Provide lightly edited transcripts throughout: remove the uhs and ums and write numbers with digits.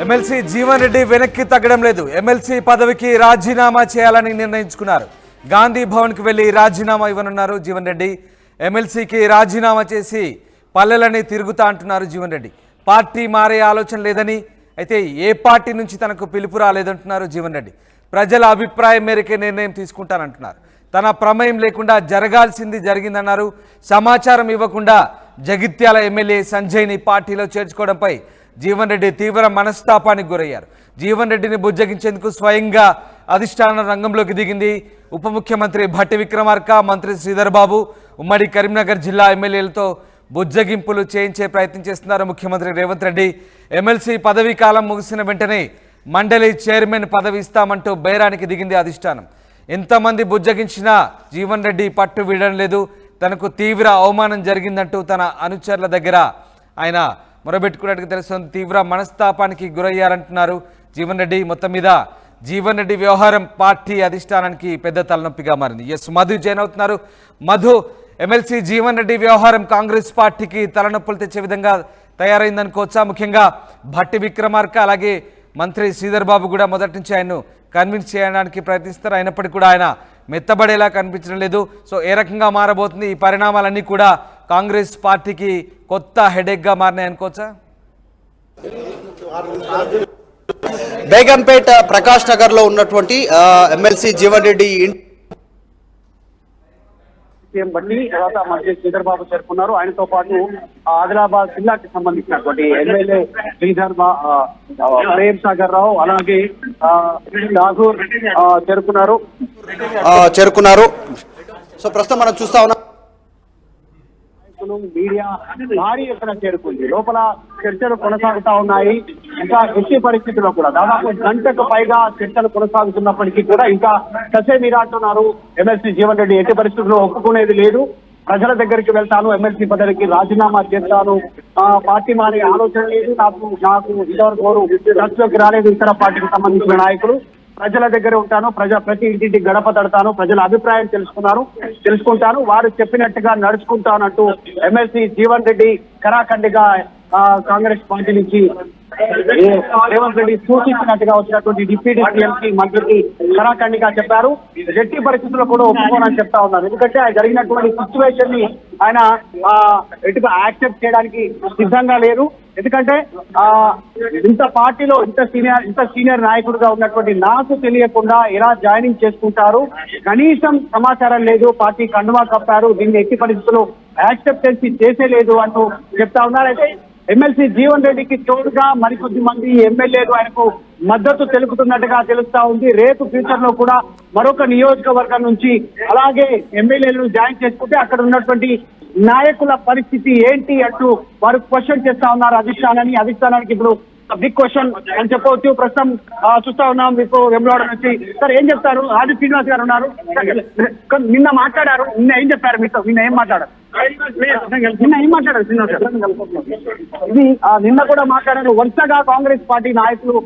MLC Jeevan Reddy వెనక్కి తగ్గడం లేదు. ఎమ్మెల్సీ పదవికి రాజీనామా చేయాలని నిర్ణయించుకున్నారు. గాంధీ భవన్కి వెళ్లి రాజీనామా ఇవ్వనున్నారు జీవన్ రెడ్డి. ఎమ్మెల్సీకి రాజీనామా చేసి పల్లెలని తిరుగుతా అంటున్నారు జీవన్ రెడ్డి. పార్టీ మారే ఆలోచన లేదని, అయితే ఏ పార్టీ నుంచి తనకు పిలుపు రాలేదంటున్నారు జీవన్ రెడ్డి. ప్రజల అభిప్రాయం మేరకే నిర్ణయం తీసుకుంటానంటున్నారు. తన ప్రమేయం లేకుండా జరగాల్సింది జరిగిందన్నారు. సమాచారం ఇవ్వకుండా జగిత్యాల ఎమ్మెల్యే సంజయ్ని పార్టీలో చేర్చుకోవడంపై జీవన్ రెడ్డి తీవ్ర మనస్తాపానికి గురయ్యారు. జీవన్ రెడ్డిని బుజ్జగించేందుకు స్వయంగా అధిష్టానం రంగంలోకి దిగింది. ఉప ముఖ్యమంత్రి భట్టి విక్రమార్క, మంత్రి శ్రీధర్ బాబు ఉమ్మడి కరీంనగర్ జిల్లా ఎమ్మెల్యేలతో బుజ్జగింపులు చేయించే ప్రయత్నం చేస్తున్నారు ముఖ్యమంత్రి రేవంత్ రెడ్డి. ఎమ్మెల్సీ పదవీ కాలం ముగిసిన వెంటనే మండలి చైర్మన్ పదవి ఇస్తామంటూ బేరానికి దిగింది అధిష్టానం. ఎంతమంది బుజ్జగించినా జీవన్ రెడ్డి పట్టు వీడడం లేదు. తనకు తీవ్ర అవమానం జరిగిందంటూ తన అనుచరుల దగ్గర ఆయన మొరబెట్టుకున్నట్టుగా తెలుస్తుంది. తీవ్ర మనస్తాపానికి గురయ్యారంటున్నారు జీవన్ రెడ్డి. మొత్తం మీద జీవన్ రెడ్డి వ్యవహారం పార్టీ అధిష్టానానికి పెద్ద తలనొప్పిగా మారింది. ఎస్ మధు జాయిన్ అవుతున్నారు. మధు, ఎమ్మెల్సీ జీవన్ రెడ్డి వ్యవహారం కాంగ్రెస్ పార్టీకి తలనొప్పులు తెచ్చే విధంగా తయారైందనుకోవచ్చా? ముఖ్యంగా భట్టి విక్రమార్క అలాగే మంత్రి శ్రీధర్ బాబు కూడా మొదటి నుంచి ఆయన్ను కన్విన్స్ చేయడానికి ప్రయత్నిస్తారు. అయినప్పటికీ కూడా ఆయన మెత్తబడేలా కనిపించడం లేదు. సో ఏ రకంగా మారబోతుంది? ఈ పరిణామాలన్నీ కూడా కాంగ్రెస్ పార్టీకి కొత్త హెడేక్గా మారినాయి అనుకోవచ్చా? బేగంపేట ప్రకాష్ నగర్ లో ఉన్నటువంటి ఎమ్మెల్సీ జీవన్ రెడ్డి బట్టి తర్వాత మంత్రి శ్రీధర్ బాబు చేరుకున్నారు. ఆయనతో పాటు ఆదిలాబాద్ జిల్లాకి సంబంధించినటువంటి ఎమ్మెల్యే శ్రీధర్ ప్రేమ్ సాగర్ రావు అలాగే నాగూర్ చేరుకున్నారు. సో ప్రస్తుతం మనం చూస్తా ఉన్నాం మీడియా భారీ ఎత్తున చేరుకుంది. లోపల చర్చలు కొనసాగుతా ఉన్నాయి. ఇంకా ఎట్టి పరిస్థితుల్లో కూడా దాదాపు గంటకు పైగా చర్చలు కొనసాగుతున్నప్పటికీ కూడా ఇంకా ససేమిరాటున్నారు ఎమ్మెల్సీ జీవన్ రెడ్డి. ఎట్టి పరిస్థితుల్లో ఒప్పుకునేది లేదు. ప్రజల దగ్గరికి వెళ్తాను, ఎమ్మెల్సీ పదవికి రాజీనామా చేస్తాను, పార్టీ మారే ఆలోచన లేదు, నాకు ఇంతవరకు చర్చలోకి రాలేదు ఇతర పార్టీకి సంబంధించిన నాయకులు. ప్రజల దగ్గర ఉంటాను, ప్రతి ఇంటింటి గడప తడతాను, ప్రజల అభిప్రాయం తెలుసుకుంటాను, వారు చెప్పినట్టుగా నడుచుకుంటానంటూ ఎమ్మెల్సీ జీవన్ రెడ్డి కరాఖండిగా కాంగ్రెస్ పార్టీ నుంచి రేవంత్ రెడ్డి సూచించినట్టుగా వచ్చినటువంటి డిప్యూటీ సీఎంకి మంత్రికి కరాఖండిగా చెప్పారు. ఎట్టి పరిస్థితుల్లో కూడా ఒప్పుకోనని చెప్తా ఉన్నారు. ఎందుకంటే జరిగినటువంటి సిచ్యువేషన్ ని ఆయన ఎటుగా యాక్సెప్ట్ చేయడానికి సిద్ధంగా లేరు. ఎందుకంటే ఇంత పార్టీలో ఇంత సీనియర్ నాయకుడిగా ఉన్నటువంటి నాకు తెలియకుండా ఎలా జాయినింగ్ చేసుకుంటారు, కనీసం సమాచారం లేదు, పార్టీ కండువా కప్పారు, దీన్ని ఎట్టి పరిస్థితుల్లో యాక్సెప్టెన్సీ చేసేలేదు అంటూ చెప్తా ఉన్నారు. అయితే ఎమ్మెల్సీ జీవన్ రెడ్డికి తోడుగా మరికొద్ది మంది ఎమ్మెల్యేలు ఆయనకు మద్దతు తెలుపుతున్నట్టుగా తెలుస్తా ఉంది. రేపు ఫ్యూచర్ లో కూడా మరొక నియోజకవర్గం నుంచి అలాగే ఎమ్మెల్యేలను జాయిన్ చేసుకుంటే అక్కడ ఉన్నటువంటి నాయకుల పరిస్థితి ఏంటి అంటూ వారు క్వశ్చన్ చేస్తా ఉన్నారు అధిష్టానానికి. ఇప్పుడు బిగ్ క్వశ్చన్ అని చెప్పవచ్చు. ప్రస్తుతం చూస్తా ఉన్నాం మీకు వెంబడవాడ నుంచి. సార్ ఏం చెప్తారు? ఆది శ్రీనివాస్ గారు ఉన్నారు. నిన్న మాట్లాడారు, నిన్న ఏం చెప్పారు మీతో? నిన్న ఏం మాట్లాడారు శ్రీనివాస్ గారు? ఇది నిన్న కూడా మాట్లాడారు. వరుసగా కాంగ్రెస్ పార్టీ నాయకులు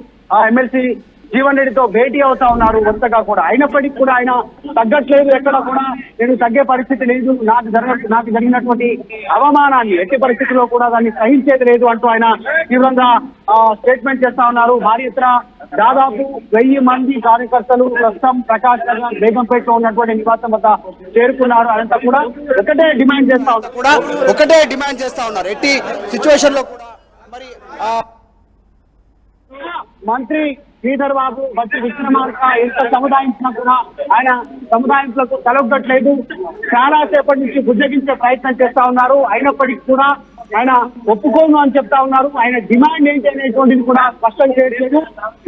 ఎమ్మెల్సీ జీవన్ రెడ్డితో భేటీ అవుతా ఉన్నారు వరుసగా కూడా. అయినప్పటికీ కూడా ఆయన తగ్గట్లేదు, ఎక్కడ కూడా నేను తగ్గే పరిస్థితి లేదు, నాకు జరిగినటువంటి అవమానాన్ని ఎట్టి పరిస్థితుల్లో కూడా దాన్ని సహించేది లేదు అంటూ ఆయన తీవ్రంగా స్టేట్మెంట్ చేస్తా ఉన్నారు. భారీ ఎత్తున దాదాపు 1000 మంది కార్యకర్తలు ప్రస్తుతం ప్రకాష్ నగర్ బేగంపేటలో ఉన్నటువంటి నివాసం వద్ద చేరుకున్నారు. అదంతా కూడా ఒకటే డిమాండ్ చేస్తా ఉన్నారు. ఎట్టి సిచ్యువేషన్ లో కూడా మరి మంత్రి శ్రీధర్ బాబు, భట్టి విక్రమార్క ఎంత సముదాయించినా కూడా ఆయన సముదాయింపులకు తలొగ్గట్లేదు. చాలా సేపటి నుంచి బుజ్జగించే ప్రయత్నం చేస్తా ఉన్నారు. అయినప్పటికీ కూడా ఆయన ఒప్పుకోను అని చెప్తా ఉన్నారు. ఆయన డిమాండ్ ఏంటి అనేటువంటిది కూడా స్పష్టం చేయట్లేదు.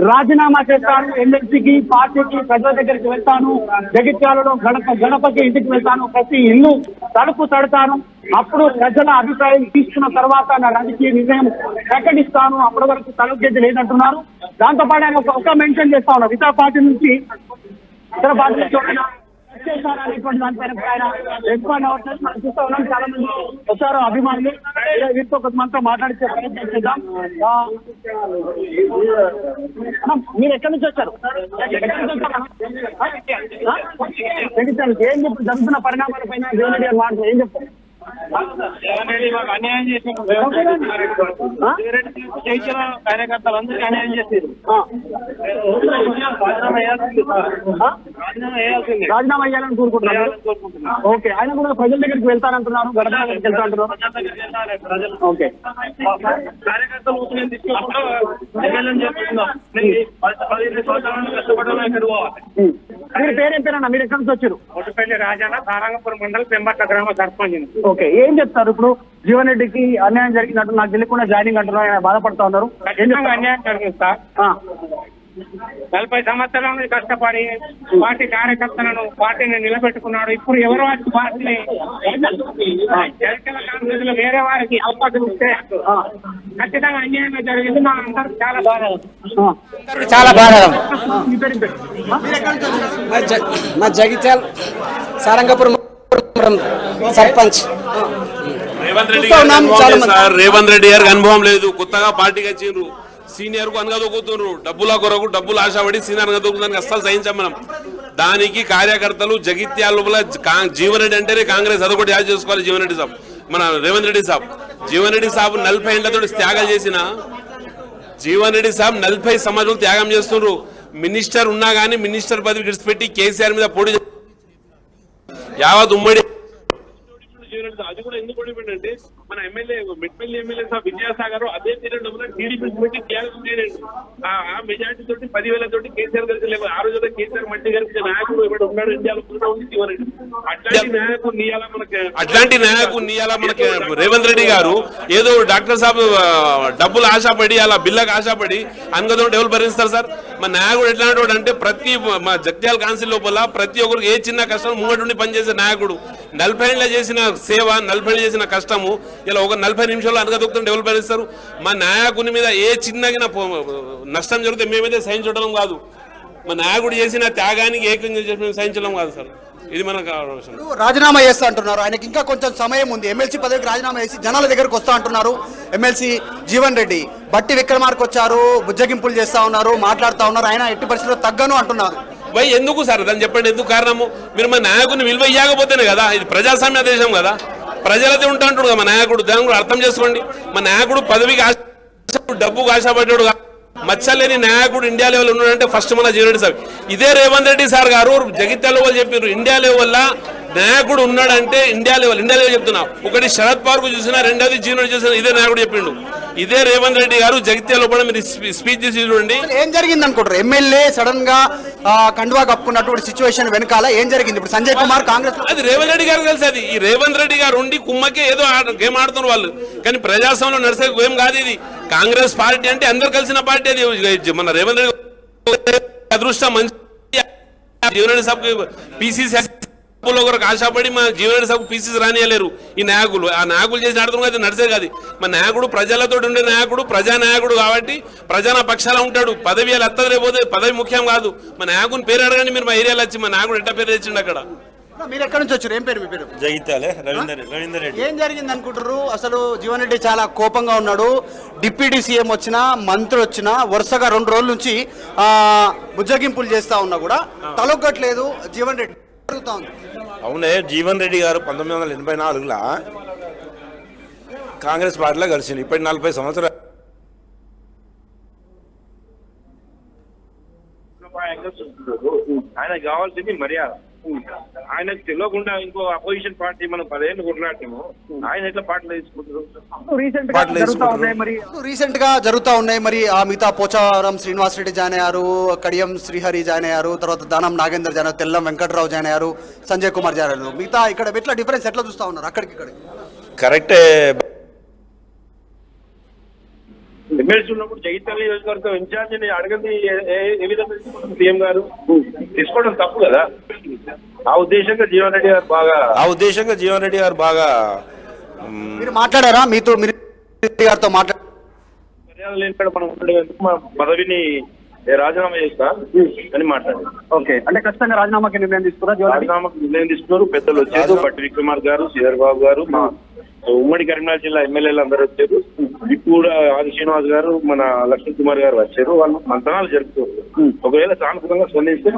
రాజీనామా చేస్తాను, ఎమ్మెల్సీకి, పార్టీకి, ప్రజల దగ్గరికి వెళ్తాను, జగిత్యాలలో గణపకి ఇంటికి వెళ్తాను, ప్రతి ఇల్లు తలుపు తడతాను, అప్పుడు ప్రజల అభిప్రాయం తీసుకున్న తర్వాత నా రాజకీయ నిర్ణయం ప్రకటిస్తాను, అప్పటి వరకు తలొగ్గేది లేదంటున్నారు. దాంతో పాటు ఆయన ఒక మెన్షన్ చేస్తా ఉన్నారు, ఇతర పార్టీ నుంచి అనేటువంటి దానిపైన ఆయన రెస్పాండ్ అవ్వట్లేదు. మనం చూస్తా ఉన్నాం, చాలా మంది వచ్చారు అభిమానులు. వీరితో కొంతమందితో మాట్లాడితే ప్రయత్నం చేద్దాం. మీరు ఎక్కడి నుంచి వచ్చారు? ఏం చెప్పి జరుగుతున్న పరిణామాల పైన జీవన్ రెడ్డి గారు మాట్లాడుతూ ఏం చెప్తారు? అన్యాయం చేసిన కార్యకర్తలందరికీ అన్యాయం చేశారు. రాజీనామా చేయాలని కోరుకుంటున్నారు. ఓకే, ఆయన కూడా ప్రజల దగ్గరికి వెళ్తానంటున్నారు, గడప దగ్గరికి వెళ్తా అంటున్నారు. ఓకే, కార్యకర్తలు తీసుకోకుండా ఎమ్మెల్యేని చేస్తున్నాం. 15 సంవత్సరాలు కష్టపడడం ఎక్కడ పోవాలి. మీరు పేరేం పేరన్నా, మీరు ఎక్కడి నుంచి వచ్చారు? ఒడ్డుపల్లి రాజాన సారంగపురం మండలం పెంబట్ల గ్రామ సర్పంచ్. ఓకే, ఏం చెప్తారు ఇప్పుడు? జీవన్ రెడ్డికి అన్యాయం జరిగినట్టు నాకు తెలియకుండా జాయినింగ్ అంటున్నారు, ఆయన బాధపడతా ఉన్నారు. అన్యాయం జరిగింది సార్. 40 సంవత్సరాల నుంచి కష్టపడి పార్టీ కార్యకర్తలను పార్టీని నిలబెట్టుకున్నాడు. ఇప్పుడు ఎవరు వచ్చి పార్టీని ఎన్నికల కాంగ్రెస్ లో వేరే వారికి అవకాశం ఇస్తే ఖచ్చితంగా అన్యాయంగా జరిగింది. మా అందరికి చాలా బాధ, చాలా బాధ. మీ పేరు ఏం పేరు? మా జగిత్యాల సారంగపురం సర్పంచ్. రేవంత్ రెడ్డి గారికి అనుభవం లేదు సార్. రేవంత్ రెడ్డి గారికి అనుభవం లేదు. కొత్తగా పార్టీకి వచ్చిండ్రు. సీనియర్ కు అనగదొక్కుతున్నారు. డబ్బుల కొరకు డబ్బులు ఆశపడి సీనియర్ అనగదొక్కుతానికి అస్సలు సహించాం మనం. దానికి కార్యకర్తలు జగిత్యాల లోపల జీవన్ రెడ్డి అంటేనే కాంగ్రెస్ అదొకటి యాడ్ చేసుకోవాలి. జీవన్ రెడ్డి సాబ్, మన రేవంత్ రెడ్డి సాబ్, జీవన్ రెడ్డి సాబ్ 40 ఏళ్లతో త్యాగాలు చేసిన జీవన్ రెడ్డి సాబ్ 40 సంవత్సరాలు త్యాగం చేస్తున్నారు. మినిస్టర్ ఉన్నా గానీ మినిస్టర్ పదవి విడిచిపెట్టి కేసీఆర్ మీద పోటీ యావత్ ఉమ్మడి. అది కూడా ఎందుకు అంటే మన ఎమ్మెల్యే మెట్పల్లి ఎమ్మెల్యే సాబ్ విజయసాగర్ అదే పీరియడ్ టీడీపీ పెట్టి ఆ మెజార్టీ తోటి 10,000 తోటి కేసీఆర్ గారికి లేవు. ఆ రోజు కేసీఆర్ మట్టి గారికి నాయకుడు ఇప్పుడు ఉన్నాడు ఇండియాలో ఉంది జీవన్ రెడ్డి. అట్లాంటి నాయకుడు నీయాల మనకి రేవంత్ రెడ్డి గారు ఏదో డాక్టర్ సాబ్ డబ్బులు ఆశపడి అలా బిల్లకు ఆశపడి అనుగదో ఎవరు భరిస్తారు సార్? మా నాయకుడు ఎట్లాంటి అంటే ప్రతి మా జగిత్యాల కౌన్సిల్ లోపల ప్రతి ఒక్కరికి ఏ చిన్న కష్టం ముంగటుండి పనిచేసే నాయకుడు. 40 ఏళ్ళ చేసిన సేవ, 40 ఏళ్ళు చేసిన కష్టము ఇలా ఒక 40 నిమిషాల్లో అనగదొక్కుతుంటే ఎవరు భరిస్తారు? మా నాయకుని మీద ఏ చిన్నగిన నష్టం జరిగితే మేమైతే సహించడం కాదు. మా నాయకుడు చేసిన త్యాగానికి ఏకంగా సహించడం కాదు సార్. ఇది మనకు రాజీనామా చేస్తా అంటున్నారు. ఆయనకి ఇంకా కొంచెం సమయం ఉంది. ఎమ్మెల్సీ పదవికి రాజీనామా చేసి జనాల దగ్గరకు వస్తా అంటున్నారు ఎమ్మెల్సీ జీవన్ రెడ్డి. బట్టి విక్రమార్క వచ్చారు, బుజ్జగింపులు చేస్తా ఉన్నారు, మాట్లాడుతా ఉన్నారు. ఆయన ఎట్టి పరిస్థితుల్లో తగ్గను అంటున్నారు. ఎందుకు సార్ దాన్ని చెప్పండి, ఎందుకు కారణము? మీరు మా నాయకుడిని విలువ ఇవ్వకపోతేనే కదా. ఇది ప్రజాస్వామ్య దేశం కదా, ప్రజలతో ఉంటా అంటాడు కదా మా నాయకుడు. దాన్ని కూడా అర్థం చేసుకోండి. మా నాయకుడు పదవికి ఆశ, డబ్బుకు ఆశపడ్డాడు. మచ్చలేని నాయకుడు ఇండియా లెవెల్ ఉన్నాడంటే ఫస్ట్ మన జీవన్ రెడ్డి సార్. ఇదే రేవంత్ రెడ్డి సార్ గారు జగిత్యాల లెవెల్ చెప్పారు. ఇండియా లెవెల్ నాయకుడు ఉన్నాడంటే ఇండియా లెవెల్ చెప్తున్నా. ఒకటి శరద్ పవార్ కు చూసినా, రెండోది జీవన్ రెడ్డి చూసినా. ఇదే నాయకుడు చెప్పిండు. ఇదే రేవంత్ రెడ్డి గారు జగిత్యాల లోపల మీరు స్పీచ్ చేసి చూడండి. ఏం జరిగింది అనుకుంటారు? ఎమ్మెల్యే సడన్ గా కండువా కప్పుకున్నటువంటి సిచ్యువేషన్ వెనకాల ఏం జరిగింది? ఇప్పుడు సంజయ్ కుమార్ కాంగ్రెస్ అది రేవంత్ రెడ్డి గారు తెలుసు. అది ఈ రేవంత్ రెడ్డి గారు ఉండి కుమ్మకే ఏదో గేమ్ ఆడుతున్నారు వాళ్ళు. కానీ ప్రజాస్వామ్యంలో నడిసే గేమ్ కాదు ఇది. కాంగ్రెస్ పార్టీ అంటే అందరు కలిసిన పార్టీ. అది మన రేవంత్ రెడ్డి అదృష్టం మంచి. జీవన్ రెడ్డి సాబ్ పీసీసీ ఒకరికి ఆశపడి మా జీవన్ రెడ్డి సాబ్ పీసీసీ రానియలేరు ఈ నాయకులు. ఆ నాయకులు చేసి నడుతుంది కదా, నడిచే కాదు. మా నాయకుడు ప్రజలతో ఉండే నాయకుడు, ప్రజా నాయకుడు కాబట్టి ప్రజా పక్షాల ఉంటాడు. పదవి అలా ఎత్తది రేపోతే పదవి ముఖ్యం కాదు. మా నాయకుని పేరు అడగండి మీరు. మా ఏరియాలో వచ్చి మా నాయకుడు ఎట్ట పేరు తెచ్చిండు అక్కడ. మీరు ఎక్కడి నుంచి వచ్చారు? ఏం పేరు మీ పేరు? జగిత్యాలే రవీందర్ రెడ్డి. ఏం జరిగింది అనుకుంటారు? అసలు జీవన్ రెడ్డి చాలా కోపంగా ఉన్నాడు. డిప్యూటీ సీఎం వచ్చినా, మంత్రి వచ్చినా వరుసగా 2 రోజుల నుంచి బుజ్జగింపులు చేస్తా ఉన్నా కూడా తలొగ్గట్లేదు జీవన్ రెడ్డి. జరుగుతా ఉంది. అవునే, జీవన్ రెడ్డి గారు 1984లో కాంగ్రెస్ పార్టీలో కలిసింది. ఇప్పటి 40 సంవత్సరాలు ఆయనకు కావాల్సింది మర్యాద. ఆయనకు తెలియకుండా ఇంకో అపోజిషన్ పార్టీ మనం 10 ఏళ్ళు కొట్లాడతాము. ఆయన ఎట్లా పార్టీలో తీసుకుంటారు? రీసెంట్ గా జరుగుతా ఉన్నాయి. మరి ఆ మిగతా పోచారం శ్రీనివాస్ రెడ్డి జాయిన్ అయ్యారు, కడియం శ్రీహరి జాయిన్ అయ్యారు, తర్వాత దానం నాగేందర్ జాయిన్ అయ్యారు, తెల్లం వెంకట్రావు జాయిన్ అయ్యారు, సంజయ్ కుమార్ జాయిన్ అయ్యారు. మిగతా ఇక్కడ ఎట్లా డిఫరెన్స్ ఎట్లా చూస్తా ఉన్నారు అక్కడికి ఇక్కడికి? కరెక్టే. ఎమ్మెల్సీ ఉన్నప్పుడు జగిత్యాల నియోజకవర్గం ఇన్ఛార్జిని అడగండి ఏ విధంగా సీఎం గారు తీసుకోవడం తప్పు కదా. ఆ ఉద్దేశంగా జీవన్ రెడ్డి గారు బాగా మీరు మాట్లాడారా? మీతో మీరు గారితో మాట్లాడారు? మర్యాద లేని మనం మా పదవిని రాజీనామా చేస్తా అని మాట్లాడారు. ఓకే, అంటే ఖచ్చితంగా రాజీనామాకి నిర్ణయం తీసుకున్నారు. రాజీనామాకి నిర్ణయం తీసుకున్నారు. పెద్దలు వచ్చారు. బట్టి విక్రమార్క గారు, శ్రీధర్ బాబు గారు, మా ఉమ్మడి కరీంనగర్ జిల్లా ఎమ్మెల్యేలు అందరూ వచ్చారు. ఇప్పుడు ఆది శ్రీనివాస్ గారు, మన లక్ష్మణ్ కుమార్ గారు వచ్చారు. వాళ్ళు మంతనాలు జరుపుతారు. ఒకవేళ సానుకూలంగా స్పందిస్తే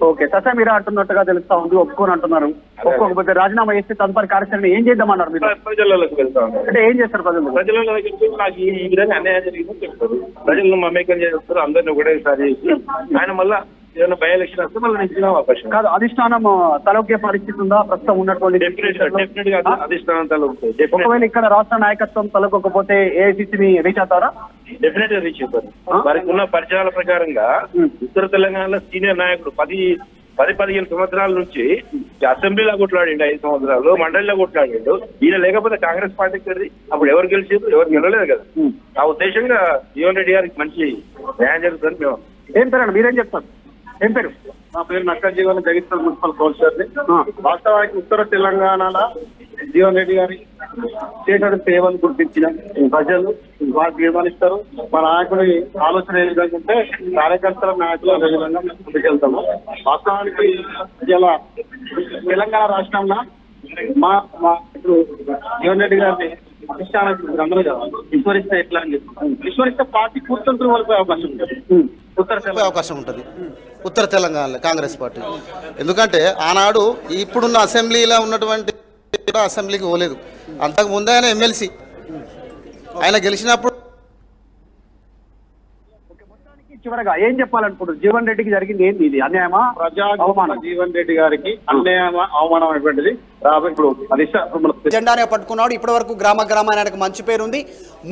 ఓకే, ససే మీరా అంటున్నట్టుగా తెలుస్తా ఉంది, ఒప్పుకొని అంటున్నారు. ఒప్పుకోకపోతే రాజీనామా చేస్తే తదుపరి కార్యాచరణ ఏం చేద్దామన్నారు మీరు? ప్రజలలోకి వెళ్తా ఉన్నారు. అంటే ఏం చేస్తారు ప్రజలు? ప్రజలలో నాకు ఈ విధంగా అన్యాయం జరిగిందని చెప్తారు. ప్రజలను మమేకం చేస్తారు, అందరినీ ఒకటేసారి ఆయన మళ్ళా ఏదైనా బై ఎలక్షన్ వస్తే మళ్ళీ నిలిచిన అవకాశం కాదు. అధిష్టానం తలొక్కే పరిస్థితి ఉందా ప్రస్తుతం ఉన్నటువంటి? డెఫినెట్ గా అధిష్టానం తలొక్కుతాయి. ఒకవేళ ఇక్కడ రాష్ట్ర నాయకత్వం తలకొకపోతే ఏఐసిసిని రీచ్ అవుతారా? డెఫినెట్ గా రీచ్ అవుతారు. వారికి ఉన్న పరిచయాల ప్రకారంగా ఉత్తర తెలంగాణలో సీనియర్ నాయకుడు 10-15 సంవత్సరాల నుంచి అసెంబ్లీలో కొట్లాడిండు, 5 సంవత్సరాలు మండలిలో కొట్లాడిండు. ఈయన లేకపోతే కాంగ్రెస్ పార్టీకి అప్పుడు ఎవరు గెలిచారు? ఎవరు గెలవలేదు కదా. ఆ ఉద్దేశంగా జీవన్ రెడ్డి గారికి మంచి న్యాయం జరుగుతుంది. మేము ఏం పేరు? మీరేం చెప్తారు? ఏం పేరు? నా పేరు నక్క జీవన్, జగిత్యాల మున్సిపల్ కౌన్సిలర్ని. వాస్తవానికి ఉత్తర తెలంగాణలో జీవన్ రెడ్డి గారి చేసిన సేవలు గుర్తించిన ప్రజలు వారు తీర్మానిస్తారు. మా నాయకుడి ఆలోచన ఏ విధంగా ఉంటే కార్యకర్తల నాయకులు అదే విధంగా మేము ముందుకెళ్తాము. వాస్తవానికి ఇలా తెలంగాణ రాష్ట్రంలో మా ఇప్పుడు జీవన్ రెడ్డి గారిని అధిష్టానానికి అందరూ విస్మరిస్తే ఎట్లా అని చెప్పి విస్మరిస్తే పార్టీ కూర్చుంటూ వెళ్ళిపోయే అవకాశం ఉంటుంది. అవకాశం ఉంటుంది ఉత్తర తెలంగాణలో కాంగ్రెస్ పార్టీ. ఎందుకంటే ఆనాడు ఇప్పుడున్న అసెంబ్లీలో ఉన్నటువంటి అసెంబ్లీకి పోలేదు. అంతకు ముందే ఆయన ఎమ్మెల్సీ, ఆయన గెలిచినప్పుడు. చివరగా ఏం చెప్పాలనుకుంటారు? జీవన్ రెడ్డికి జరిగింది ఏంది? ఇది అన్యాయమా, అవమానం? జీవన్ రెడ్డి గారికి అన్యాయమా, అవమానం అనేటువంటిది ఇప్పుడు జెండానే పట్టుకున్నాడు. ఇప్పటి వరకు గ్రామానికి ఆయనకు మంచి పేరుంది.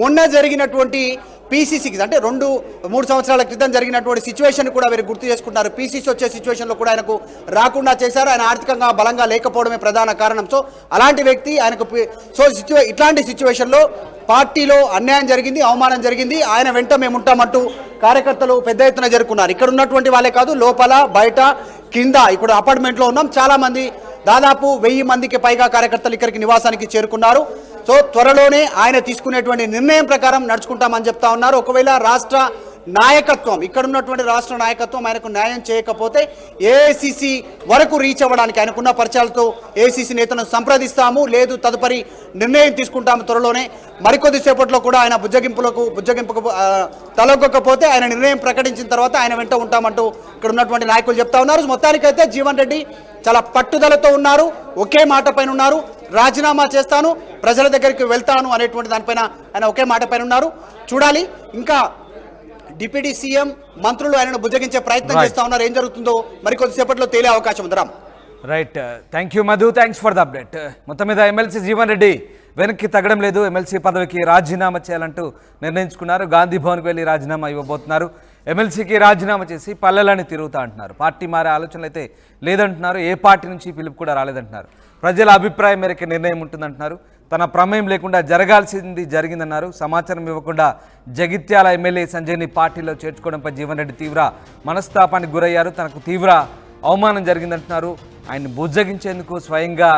మొన్న జరిగినటువంటి పీసీసీకి అంటే 2-3 సంవత్సరాల క్రితం జరిగినటువంటి సిచ్యువేషన్ కూడా వీరు గుర్తు చేసుకుంటారు. పీసీసీ వచ్చే సిచ్యువేషన్లో కూడా ఆయనకు రాకుండా చేశారు. ఆయన ఆర్థికంగా బలంగా లేకపోవడమే ప్రధాన కారణం. సో అలాంటి వ్యక్తి ఆయనకు ఇట్లాంటి సిచ్యువేషన్లో పార్టీలో అన్యాయం జరిగింది, అవమానం జరిగింది, ఆయన వెంట మేము ఉంటామంటూ కార్యకర్తలు పెద్ద ఎత్తున జరుపుకున్నారు. ఇక్కడ ఉన్నటువంటి వాళ్ళే కాదు, లోపల బయట కింద ఇప్పుడు అపార్ట్మెంట్లో ఉన్నాం. చాలామంది దాదాపు 1000 మందికి పైగా కార్యకర్తలు ఇక్కడికి నివాసానికి చేరుకున్నారు. సో త్వరలోనే ఆయన తీసుకునేటువంటి నిర్ణయం ప్రకారం నడుచుకుంటామని చెప్తా ఉన్నారు. ఒకవేళ రాష్ట్ర నాయకత్వం, ఇక్కడ ఉన్నటువంటి రాష్ట్ర నాయకత్వం ఆయనకు న్యాయం చేయకపోతే ఏఐసిసి వరకు రీచ్ అవ్వడానికి ఆయనకున్న పరిచయాలతో ఏఐసిసి నేతను సంప్రదిస్తాము, లేదు తదుపరి నిర్ణయం తీసుకుంటాము త్వరలోనే. మరికొద్దిసేపట్లో కూడా ఆయన బుజ్జగింపుకు తలొగ్గకపోతే ఆయన నిర్ణయం ప్రకటించిన తర్వాత ఆయన వెంట ఉంటామంటూ ఇక్కడ ఉన్నటువంటి నాయకులు చెప్తా ఉన్నారు. మొత్తానికైతే జీవన్ రెడ్డి చాలా పట్టుదలతో ఉన్నారు, ఒకే మాట పైన ఉన్నారు. రాజీనామా చేస్తాను, ప్రజల దగ్గరికి వెళ్తాను అనేటువంటి దానిపైన ఆయన ఒకే మాట పైన ఉన్నారు. చూడాలి, ఇంకా డిప్యూటీ సీఎం మంత్రులు ఆయనను బుజ్జగించే ప్రయత్నం చేస్తా ఉన్నారు. ఏం జరుగుతుందో మరికొద్దిసేపట్లో తేలే అవకాశం ఉంది. Ram. Right, thank you Madhu, thanks for the update. మొత్తం మీద ఎమ్మెల్సీ జీవన్ రెడ్డి వెనక్కి తగ్గడం లేదు, ఎమ్మెల్సీ పదవికి రాజీనామా చేయాలంటూ నిర్ణయించుకున్నారు. గాంధీ భవన్కి వెళ్ళి రాజీనామా ఇవ్వబోతున్నారు. ఎమ్మెల్సీకి రాజీనామా చేసి పల్లెలని తిరుగుతా అంటున్నారు. పార్టీ మారే ఆలోచనలు అయితే లేదంటున్నారు. ఏ పార్టీ నుంచి పిలుపు కూడా రాలేదంటున్నారు. ప్రజల అభిప్రాయం మేరకు నిర్ణయం ఉంటుందంటున్నారు. తన ప్రమేయం లేకుండా జరగాల్సింది జరిగిందన్నారు. సమాచారం ఇవ్వకుండా జగిత్యాల ఎమ్మెల్యే సంజయ్ని పార్టీలో చేర్చుకోవడంపై జీవన్ రెడ్డి తీవ్ర మనస్తాపానికి గురయ్యారు. తనకు తీవ్ర అవమానం జరిగిందంటున్నారు. ఆయన్ని బుజ్జగించేందుకు స్వయంగా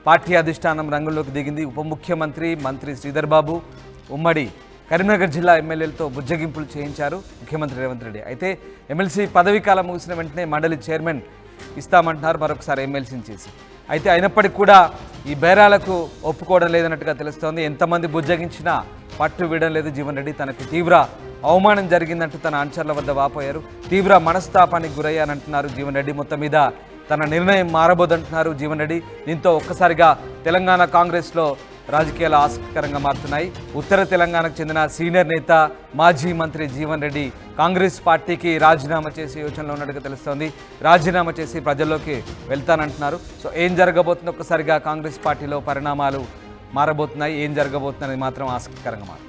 పార్టీ అధిష్టానం రంగంలోకి దిగింది. ఉప ముఖ్యమంత్రి మంత్రి శ్రీధర్ బాబు, ఉమ్మడి కరీంనగర్ జిల్లా ఎమ్మెల్యేలతో బుజ్జగింపులు చేయించారు ముఖ్యమంత్రి రేవంత్ రెడ్డి. అయితే ఎమ్మెల్సీ పదవీ కాలం ముగిసిన వెంటనే మండలి చైర్మన్ ఇస్తామంటున్నారు మరొకసారి ఎమ్మెల్సీని చేసి. అయితే అయినప్పటికీ కూడా ఈ బేరాలకు ఒప్పుకోవడం లేదన్నట్టుగా తెలుస్తోంది. ఎంతమంది బుజ్జగించినా పట్టు వీడడం లేదు జీవన్ రెడ్డి. తనకు తీవ్ర అవమానం జరిగిందంటూ తన అనుచరుల వద్ద వాపోయారు. తీవ్ర మనస్తాపానికి గురయ్యానంటున్నారు జీవన్ రెడ్డి. మొత్తం మీద తన నిర్ణయం మారబోదంటున్నారు జీవన్ రెడ్డి. దీంతో ఒక్కసారిగా తెలంగాణ కాంగ్రెస్లో రాజకీయాలు ఆసక్తికరంగా మారుతున్నాయి. ఉత్తర తెలంగాణకు చెందిన సీనియర్ నేత మాజీ మంత్రి జీవన్ రెడ్డి కాంగ్రెస్ పార్టీకి రాజీనామా చేసే యోచనలో ఉన్నట్టుగా తెలుస్తోంది. రాజీనామా చేసి ప్రజల్లోకి వెళ్తానంటున్నారు. సో ఏం జరగబోతుందో ఒక్కసారిగా కాంగ్రెస్ పార్టీలో పరిణామాలు మారబోతున్నాయి. ఏం జరగబోతుందనేది మాత్రం ఆసక్తికరంగా మారుతుంది.